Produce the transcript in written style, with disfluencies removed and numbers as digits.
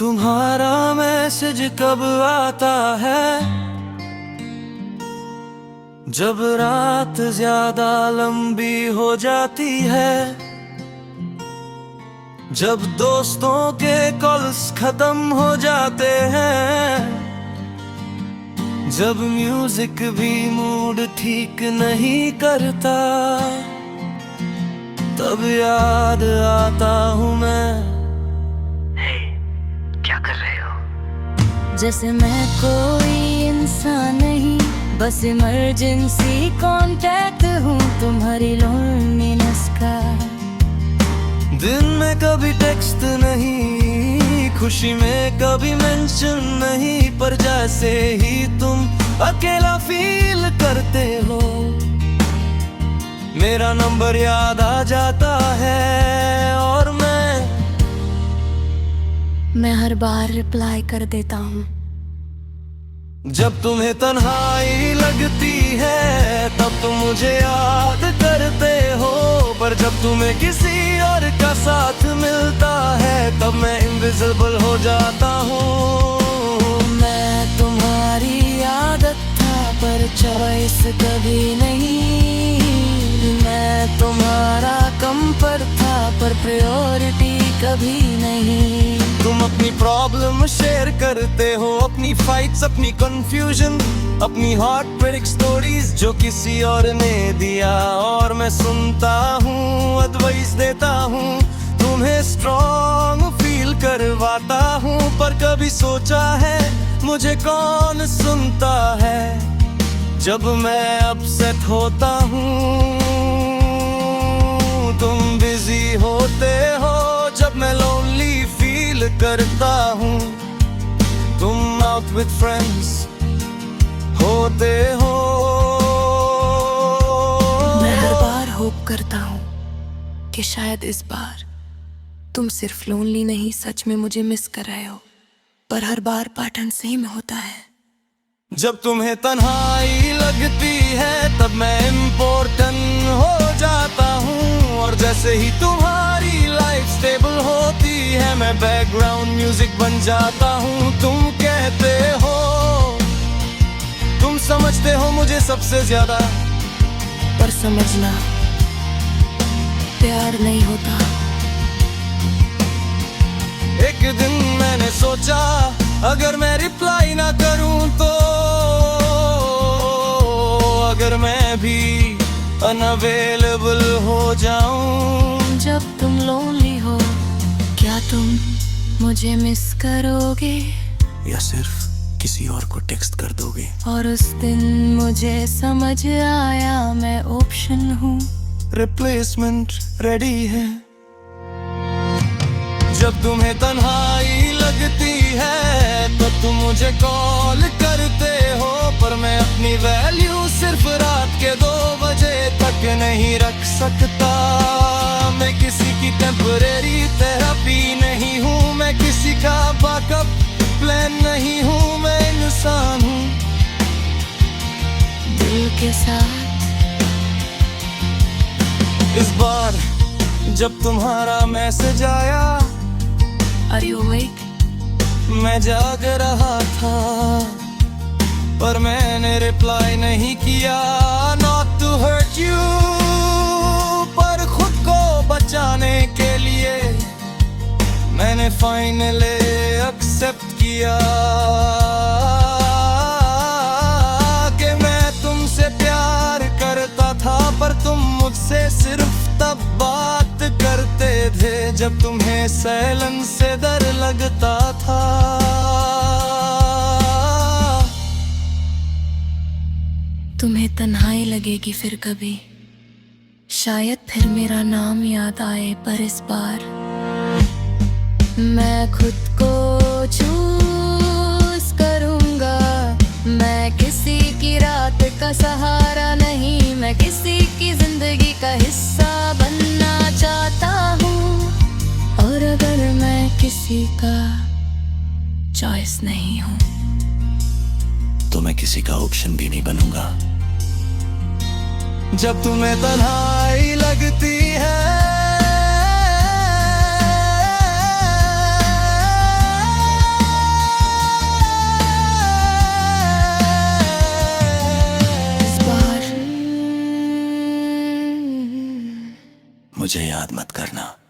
तुम्हारा मैसेज कब आता है? जब रात ज्यादा लंबी हो जाती है, जब दोस्तों के कॉल्स खत्म हो जाते हैं, जब म्यूजिक भी मूड ठीक नहीं करता, तब याद आता हूँ मैं। क्या कर रहे हो? जैसे मैं कोई इंसान नहीं, बस इमरजेंसी कांटेक्ट हूँ तुम्हारी लोनलीनेस का। दिन में कभी टेक्स्ट नहीं, खुशी में कभी मेंशन नहीं, पर जैसे ही तुम अकेला फील करते हो, मेरा नंबर याद आ जाता है और मैं हर बार रिप्लाई कर देता हूँ। जब तुम्हें तन्हाई लगती है तब तुम मुझे याद करते हो, पर जब तुम्हें किसी और का साथ मिलता है तब मैं इनविजिबल हो जाता हूँ। मैं तुम्हारी आदत था पर चॉइस कभी नहीं, मैं तुम्हारा कंफर्ट था पर प्रायोरिटी कभी नहीं। तुम अपनी प्रॉब्लम शेयर करते हो, अपनी फाइट्स, अपनी कंफ्यूजन, अपनी हार्ट ब्रेक स्टोरीज जो किसी और ने दिया, और मैं सुनता हूँ, एडवाइस देता हूँ, तुम्हें स्ट्रॉन्ग फील करवाता हूँ, पर कभी सोचा है मुझे कौन सुनता है जब मैं अपसेट होता हूँ? तुम बिजी होते हो जब मैं लोनली फील करता हूँ, तुम आउट विद फ्रेंड्स होते हो। मैं हर बार होप करता हूँ कि शायद इस बार तुम सिर्फ लोनली नहीं, सच में मुझे मिस कर रहे हो, पर हर बार पैटर्न सेम होता है। जब तुम्हें तन्हाई लगती है तब मैं इम्पोर्टेंट हो जाता हूँ, और जैसे ही तुम्हारी लाइफ स्टेबल होती है मैं बैकग्राउंड म्यूजिक बन जाता हूँ। तुम कहते हो तुम समझते हो मुझे सबसे ज्यादा, पर समझना प्यार नहीं होता। एक दिन मैंने सोचा अगर मैं रिप्लाई ना करूं तो, अगर मैं भी अनअवेलेबल हो जाऊं। जब तुम लोनली हो क्या तुम मुझे मिस करोगे, या सिर्फ किसी और को टेक्स्ट कर दोगे? और उस दिन मुझे समझ आया मैं ऑप्शन हूँ, रिप्लेसमेंट रेडी है। जब तुम्हें तन्हाई लगती है तो तुम मुझे कॉल करते हो, पर मैं अपनी वैल्यू सिर्फ रात के 2 बजे तक नहीं रख सकता। मैं किसी की टेम्परेरी थेरेपी नहीं हूँ, मैं किसी का बैकअप प्लान नहीं हूँ, मैं इंसान हूँ दिल के साथ। इस बार जब तुम्हारा मैसेज आया, Are you awake? मैं जाग रहा था पर मैंने रिप्लाई नहीं किया। Not to hurt you, पर खुद को बचाने के लिए मैंने फाइनली एक्सेप्ट किया कि मैं तुमसे प्यार करता था, पर तुम मुझसे सिर्फ तब बात करते थे जब तुम्हें साइलेंस से डर लगता था। तुम्हें तन्हाई लगेगी फिर कभी, शायद फिर मेरा नाम याद आए, पर इस बार मैं खुद को चूज करूंगा। मैं किसी की रात का सहारा नहीं, मैं किसी की जिंदगी का हिस्सा बनना चाहता हूँ, और अगर मैं किसी का चॉइस नहीं हूँ तो मैं किसी का ऑप्शन भी नहीं बनूंगा। जब तुम्हें तन्हाई लगती है मुझे याद मत करना।